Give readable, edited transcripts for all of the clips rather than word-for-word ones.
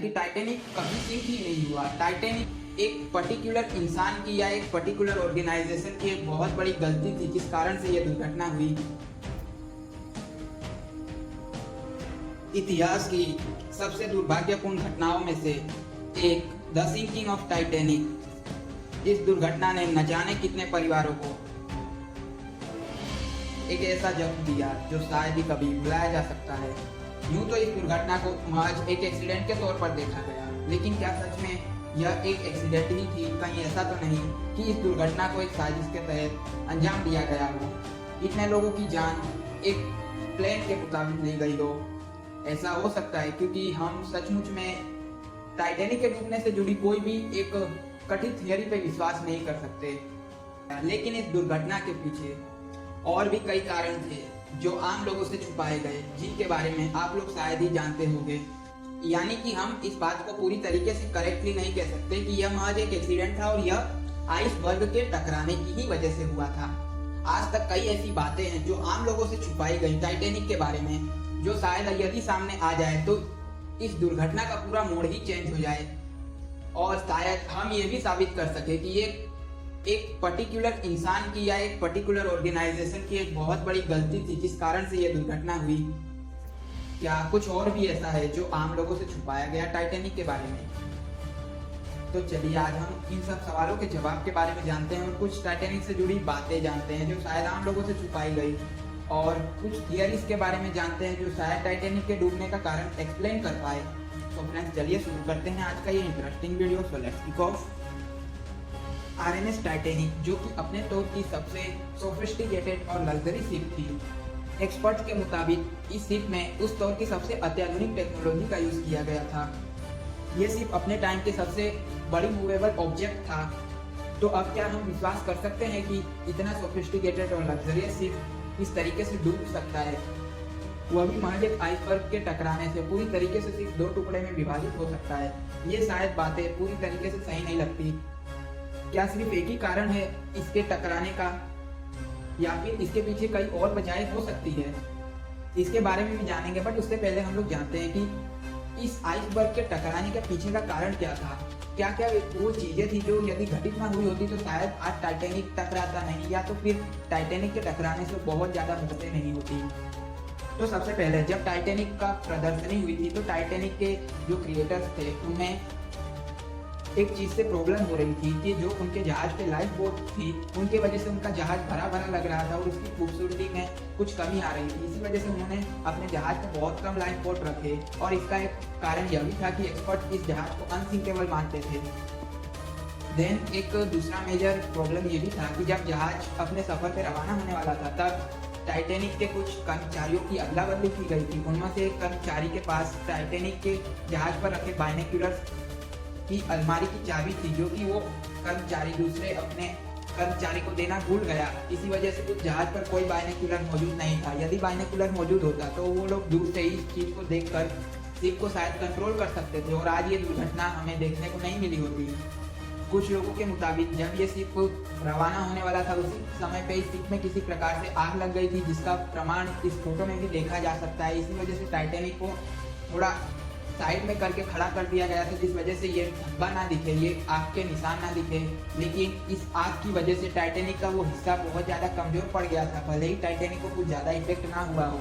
कि टाइटैनिक कभी सिंक ही नहीं हुआ। टाइटैनिक एक पर्टिकुलर इंसान की या एक पर्टिकुलर ऑर्गेनाइजेशन की एक बहुत बड़ी गलती थी जिस कारण से यह दुर्घटना हुई। इतिहास की सबसे दुर्भाग्यपूर्ण घटनाओं में से एक द सिंकिंग ऑफ टाइटैनिक। इस दुर्घटना ने न जाने कितने परिवारों को एक ऐसा जख्म दिया जो शायद ही कभी भुलाया जा सकता है। यूं तो इस दुर्घटना को महज एक एक्सीडेंट के तौर पर देखा गया, लेकिन क्या सच में यह एक एक्सीडेंट ही थी? कहीं ऐसा तो नहीं कि इस दुर्घटना को एक साजिश के तहत अंजाम दिया गया हो, इतने लोगों की जान एक प्लेन के मुताबिक ली गई हो? ऐसा हो सकता है क्योंकि हम सचमुच में टाइटैनिक के डूबने से जुड़ी कोई भी एक कथित थियरी पे विश्वास नहीं कर सकते। लेकिन इस दुर्घटना के पीछे और भी कई कारण थे जो आम लोगों से छुपाए गए, जिनके बारे में आप लोग शायद ही जानते होंगे। यानी कि हम इस बात को पूरी तरीके से करेक्टली नहीं कह सकते कि यह महज एक एक्सीडेंट था और यह आइसबर्ग के टकराने की ही वजह से हुआ था। आज तक कई ऐसी बातें हैं जो आम लोगों से छुपाई गई टाइटैनिक के बारे में, जो शायद यदि सामने आ जाए तो इस दुर्घटना का पूरा मोड़ ही चेंज हो जाए और शायद हम ये भी साबित कर सके कि ये एक पर्टिकुलर इंसान की या एक पर्टिकुलर ऑर्गेनाइजेशन की एक बहुत बड़ी गलती थी जिस कारण से यह दुर्घटना हुई। क्या कुछ और भी ऐसा है जो आम लोगों से छुपाया गया टाइटैनिक के बारे में? तो चलिए आज हम इन सब सवालों के जवाब के बारे में जानते हैं और कुछ टाइटैनिक से जुड़ी बातें जानते हैं जो शायद आम लोगों से छुपाई गई, और कुछ थियरीज के बारे में जानते हैं जो शायद टाइटैनिक के डूबने का कारण एक्सप्लेन कर पाए। तो फ्रेंड्स चलिए शुरू करते हैं आज का ये interesting video. So let's kick off. RMS Titanic, जो कि अपने तौर की सबसे सोफिस्टिकेटेड और लग्जरी शिप थी। एक्सपर्ट्स के मुताबिक इस शिप में उस दौर की सबसे अत्याधुनिक टेक्नोलॉजी का यूज किया गया था। ये शिप अपने टाइम के सबसे बड़ी मूवेबल ऑब्जेक्ट था। तो अब क्या हम विश्वास कर सकते हैं कि इतना सोफिस्टिकेटेड और लग्जरियस शिप इस तरीके से डूब सकता है? वह भी महज एक आइसबर्ग के टकराने से पूरी तरीके से सिर्फ दो टुकड़े में विभाजित हो सकता है। ये शायद बातें पूरी तरीके से सही नहीं लगती। क्या सिर्फ एक ही कारण है इसके टकराने का, या फिर इसके पीछे कई और वजहें हो सकती है? इसके बारे में भी जानेंगे, बट उससे पहले हम लोग जानते हैं कि इस आइसबर्ग के टकराने के पीछे का कारण क्या था। क्या क्या वो चीजें थी जो यदि घटित ना हुई होती तो शायद आज टाइटैनिक टकराता नहीं, या तो फिर टाइटैनिक के टकराने से बहुत ज्यादा मौतें नहीं होती। तो सबसे पहले जब टाइटैनिक का प्रदर्शनी हुई थी तो टाइटैनिक के जो क्रिएटर्स थे उन्हें एक चीज से प्रॉब्लम हो रही थी कि जो उनके जहाज पे लाइफ बोट थी उनके वजह से उनका जहाज भरा भरा लग रहा था और उसकी खूबसूरती में कुछ कमी आ रही थी। इसी वजह से उन्होंने अपने जहाज पे बहुत कम लाइफ बोट रखे, और इसका एक कारण यह भी था कि एक्सपर्ट इस जहाज को अनसिंकेबल मानते थे। देन एक दूसरा मेजर प्रॉब्लम ये भी था कि जब जहाज अपने सफर पे रवाना होने वाला था तब टाइटैनिक के कुछ कर्मचारियों की अदला बदली की गई थी। उनमें से एक कर्मचारी के पास टाइटैनिक के जहाज पर रखे बाइनोक्यूलर्स की अलमारी की चाबी थी, जो कि वो कर्मचारी दूसरे अपने कर्मचारी को देना भूल गया। इसी वजह से उस जहाज पर कोई बाइनोक्यूलर मौजूद नहीं था। यदि बाइनोक्यूलर मौजूद होता तो वो लोग दूर से ही इस चीज को देखकर शिप को शायद कंट्रोल कर सकते थे और आज ये दुर्घटना हमें देखने को नहीं मिली होती। कुछ लोगों के मुताबिक जब ये शिप रवाना होने वाला था उसी समय पे इस शिप में किसी प्रकार से आग लग गई थी, जिसका प्रमाण इस फोटो में भी देखा जा सकता है। इसी वजह से टाइटैनिक को थोड़ा साइड में करके खड़ा कर दिया गया था, जिस वजह से ये धब्बा ना दिखे, ये आग के निशान ना दिखे। लेकिन इस आग की वजह से टाइटैनिक का वो हिस्सा बहुत ज्यादा कमजोर पड़ गया था, भले ही टाइटैनिक को कुछ ज्यादा इफेक्ट ना हुआ हो।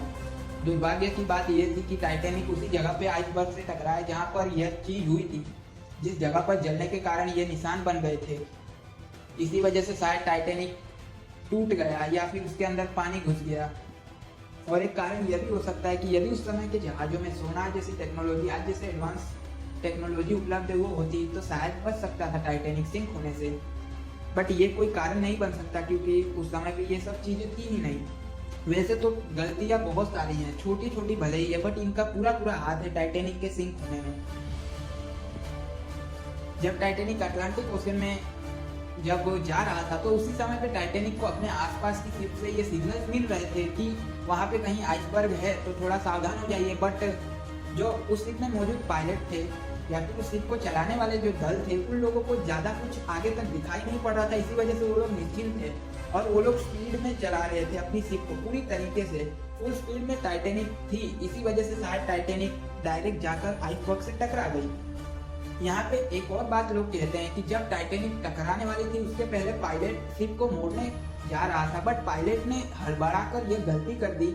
दुर्भाग्य की बात यह थी कि टाइटैनिक उसी जगह पे आइसबर्ग से टकराया जहाँ पर यह चीज हुई थी, जिस जगह पर जलने के कारण ये निशान बन गए थे। इसी वजह से शायद टाइटैनिक टूट गया या फिर उसके अंदर पानी घुस गया। और एक कारण यह भी हो सकता है कि यदि उस समय के जहाजों में सोनार जैसी टेक्नोलॉजी, आज जैसे एडवांस टेक्नोलॉजी उपलब्ध वो होती तो शायद बच सकता था टाइटैनिक सिंक होने से। बट ये कोई कारण नहीं बन सकता क्योंकि उस समय पे ये सब चीजें थी ही नहीं। वैसे तो गलतियां बहुत सारी हैं, छोटी छोटी भले ही है, बट इनका पूरा पूरा हाथ है टाइटैनिक के सिंक होने में। जब टाइटैनिक अटलांटिक ओशन में जब जा रहा था तो उसी समय पे टाइटैनिक को अपने आसपास की शिप से ये सिग्नल्स मिल रहे थे कि वहाँ पे कहीं आइसबर्ग है तो थोड़ा सावधान हो जाइए। बट जो उस शिप में मौजूद पायलट थे या फिर उस शिप को चलाने वाले जो दल थे उन लोगों को ज़्यादा कुछ आगे तक दिखाई नहीं पड़ रहा था। इसी वजह से वो लोग निश्चिंत थे और वो लोग स्पीड में चला रहे थे अपनी शिप को पूरी तरीके से। फुल स्पीड में टाइटैनिक थी, इसी वजह से शायद टाइटैनिक डायरेक्ट जाकर आइसबर्ग से टकरा गई। यहाँ पे एक और बात लोग कहते हैं कि जब टाइटेनिक टकराने वाली थी उसके पहले पायलट शिप को मोड़ने जा रहा था, बट पायलट ने हड़बड़ा कर ये गलती कर दी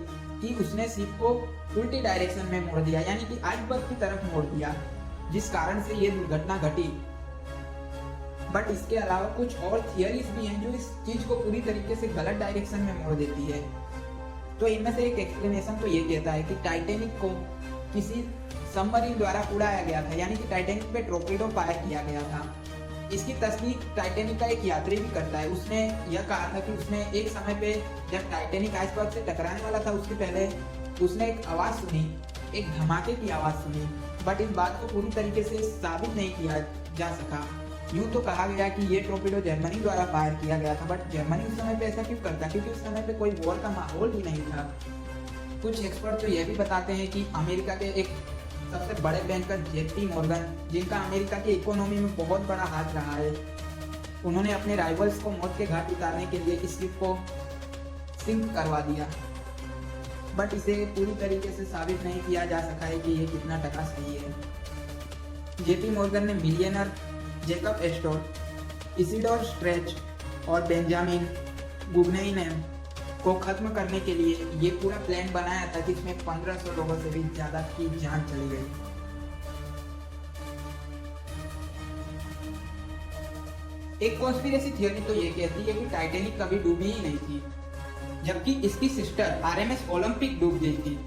कि उसने शिप को उल्टी डायरेक्शन में मोड़ दिया, यानी कि आइसबर्ग की तरफ मोड़ दिया, जिस कारण से ये दुर्घटना घटी। बट इसके अलावा कुछ और थियरीज भी हैं जो इस चीज को पूरी तरीके से गलत डायरेक्शन में मोड़ देती है। तो इनमें से एक एक्सप्लेनेशन तो ये कहता है कि टाइटेनिक को किसी सबमरीन द्वारा उड़ाया गया था, यानी कि टाइटेनिक पे टॉर्पेडो फायर किया गया था। इसकी तस्दीक टाइटेनिक का एक यात्री भी करता है। उसने यह कहा था कि उसने एक समय पे जब टाइटेनिक आइसबर्ग से टकराने वाला था उसके पहले उसने एक आवाज सुनी, एक धमाके की आवाज सुनी, बट इस बात को पूरी तरीके से साबित नहीं किया जा सका। यूं तो कहा गया कि ये टॉर्पेडो जर्मनी द्वारा फायर किया गया था, बट जर्मनी उस समय पे ऐसा क्यों करता, क्योंकि उस समय पे कोई वॉर का माहौल भी नहीं था। कुछ एक्सपर्ट तो यह भी बताते हैं कि अमेरिका के एक सबसे बड़े बैंकर जेपी मॉर्गन, जिनका अमेरिका की इकोनॉमी में बहुत बड़ा हाथ रहा है, उन्होंने अपने राइवल्स को मौत के घाट उतारने के लिए इस शिप को सिंक करवा दिया, बट इसे पूरी तरीके से साबित नहीं किया जा सका है कि ये कितना टका सही है। जेपी मॉर्गन ने millionaire Jacob store, Isidor stretch और बेंजामिन गुगनेइम को खत्म करने के लिए ये पूरा प्लान बनाया था, जिसमें 1500 लोगों से भी ज्यादा की जान चली गई। एक कॉन्स्पिरेसी थियरी तो ये कहती है कि टाइटेनिक कभी डूबी ही नहीं थी, जबकि इसकी सिस्टर आरएमएस ओलंपिक डूब गई थी।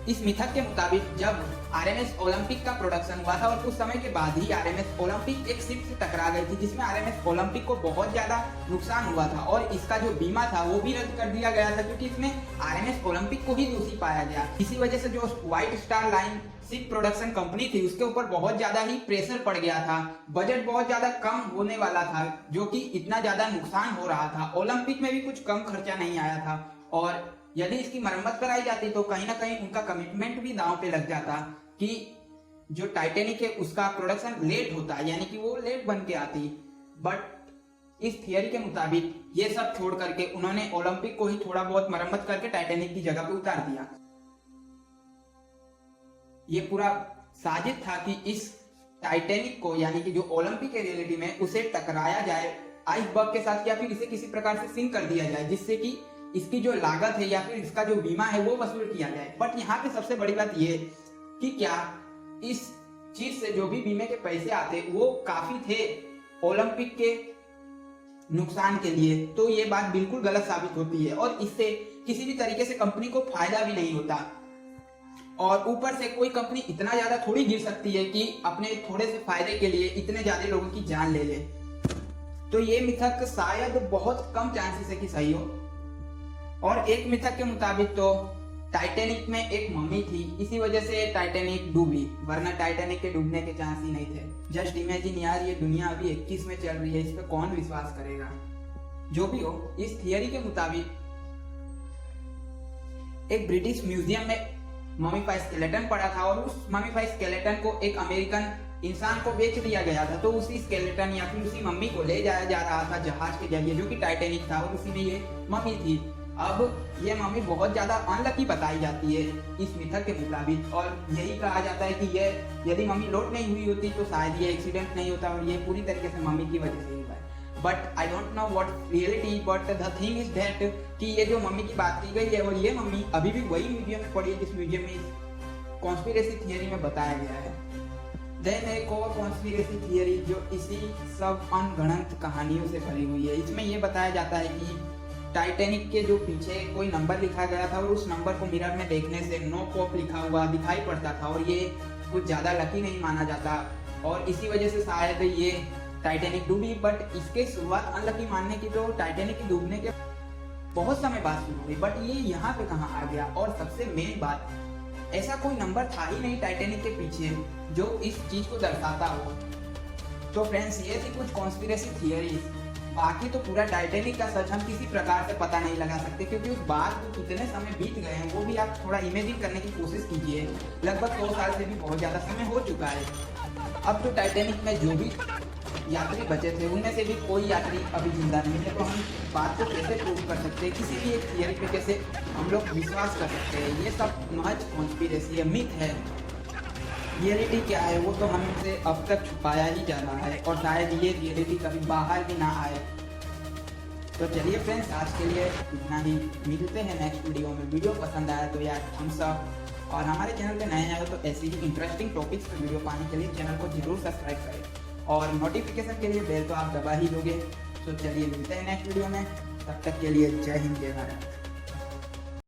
इस मिथक के मुताबिक जब आरएमएस ओलंपिक का प्रोडक्शन हुआ था और कुछ समय के बाद ही आरएमएस ओलंपिक एक शिप से टकरा गई थी, जिसमें आरएमएस ओलंपिक को बहुत ज्यादा नुकसान हुआ था और इसका जो बीमा था वो भी रद्द कर दिया गया था, क्योंकि इसमें आरएमएस ओलंपिक को ही दोषी पाया गया। इसी वजह से जो white star line ship production company थी उसके ऊपर बहुत ज्यादा ही प्रेशर पड़ गया था, बजट बहुत ज्यादा कम होने वाला था, जो कि इतना ज्यादा नुकसान हो रहा था। ओलंपिक में भी कुछ कम खर्चा नहीं आया था और यदि इसकी मरम्मत कराई जाती तो कहीं ना कहीं उनका कमिटमेंट भी दांव पे लग जाता कि जो टाइटेनिक है उसका प्रोडक्शन लेट होता, यानी कि वो लेट बन के आती। बट इस थियरी के मुताबिक ये सब छोड़ करके उन्होंने ओलंपिक को ही थोड़ा बहुत मरम्मत करके टाइटेनिक की जगह पे उतार दिया। ये पूरा साजिश था कि इस टाइटेनिक को, यानी कि जो ओलंपिक है रियलिटी में, उसे टकराया जाए आइसबर्ग के साथ या फिर इसे किसी प्रकार से सिंक कर दिया जाए, जिससे कि इसकी जो लागत है या फिर इसका जो बीमा है वो वसूल किया जाए। बट यहाँ पे सबसे बड़ी बात ये कि क्या इस चीज से जो भी बीमे के पैसे आते वो काफी थे ओलंपिक के नुकसान के लिए, तो ये बात बिल्कुल गलत साबित होती है और इससे किसी भी तरीके से कंपनी को फायदा भी नहीं होता। और ऊपर से कोई कंपनी इतना ज्यादा थोड़ी गिर सकती है कि अपने थोड़े से फायदे के लिए इतने ज्यादा लोगों की जान ले ले। तो ये मिथक शायद बहुत कम चांसेस है कि सही हो। और एक मिथक के मुताबिक तो टाइटेनिक में एक मम्मी थी, इसी वजह से टाइटेनिक डूबी, वरना टाइटेनिक के डूबने के चांस ही नहीं थे। जस्ट इमेजिन यार, ये दुनिया अभी 21 में चल रही है, इस पे कौन विश्वास करेगा। जो भी हो, इस थियरी के मुताबिक एक ब्रिटिश म्यूजियम में मम्मीफाई स्केलेटन पड़ा था और उस मम्मीफाई स्केलेटन को एक अमेरिकन इंसान को बेच दिया गया था। तो उसी स्केलेटन या फिर उसी मम्मी को ले जाया जा रहा था जहाज के जरिए, जो कि टाइटेनिक था, और उसी में ये मम्मी थी। अब ये मम्मी बहुत ज्यादा अनलकी बताई जाती है इस मिथक के मुताबिक, और यही कहा जाता है कि ये यदि मम्मी लौट नहीं हुई होती तो शायद ये एक्सीडेंट नहीं होता और ये पूरी तरीके से मम्मी की वजह से हुआ है। But I don't know what reality, but the thing is that कि ये जो मम्मी की बात की गई है और ये मम्मी अभी भी वही म्यूजियम में पड़ी है जिस म्यूजियम में कॉन्स्पिरेसी थियरी में बताया गया है। देन एक और कॉन्स्पिरेसी थियरी जो इसी सब अनगणत कहानियों से भरी हुई है। इसमें यह बताया जाता है कि टाइटेनिक के जो पीछे कोई नंबर लिखा गया था और उस नंबर को मिरर में देखने से नो कोप लिखा हुआ दिखाई पड़ता था और ये कुछ ज्यादा लकी नहीं माना जाता और इसी वजह से शायद ये टाइटेनिक डूबी। बट इसके शुरुआत अनलकी मानने की तो टाइटेनिक के डूबने के बहुत समय बाद शुरू हुई, बट ये यहाँ पे कहाँ आ गया। और सबसे मेन बात, ऐसा कोई नंबर था ही नहीं टाइटेनिक के पीछे जो इस चीज को दर्शाता हो। तो फ्रेंड्स, ये थी कुछ कॉन्स्पिरेसी थियरीज। बाकी तो पूरा टाइटेनिक का सच हम किसी प्रकार से पता नहीं लगा सकते, क्योंकि उस बात को कितने समय बीत गए हैं वो भी आप थोड़ा इमेजिन करने की कोशिश कीजिए। लगभग 100 साल से भी बहुत ज्यादा समय हो चुका है। अब तो टाइटेनिक में जो भी यात्री बचे थे उनमें से भी कोई यात्री अभी जिंदा नहीं है, तो हम बात को कैसे प्रूव कर सकते हैं, किसी भी एक थियरी पे कैसे हम लोग विश्वास कर सकते हैं। ये सब महज कॉन्स्पिरेसी है, मिथ है। रियलिटी क्या है वो तो हमसे अब तक छुपाया ही जा रहा है और शायद ये रियलिटी कभी बाहर भी ना आए। तो चलिए फ्रेंड्स, आज के लिए इतना ही। मिलते हैं नेक्स्ट वीडियो में। वीडियो पसंद आया तो यार थम्स अप, और हमारे चैनल पे नए आए हो तो ऐसी ही इंटरेस्टिंग टॉपिक्स पर वीडियो पाने के लिए चैनल को जरूर सब्सक्राइब करें और नोटिफिकेशन के लिए बेल तो आप दबा ही दोगे। तो चलिए मिलते हैं नेक्स्ट वीडियो में, तब तक के लिए जय हिंद जय भारत।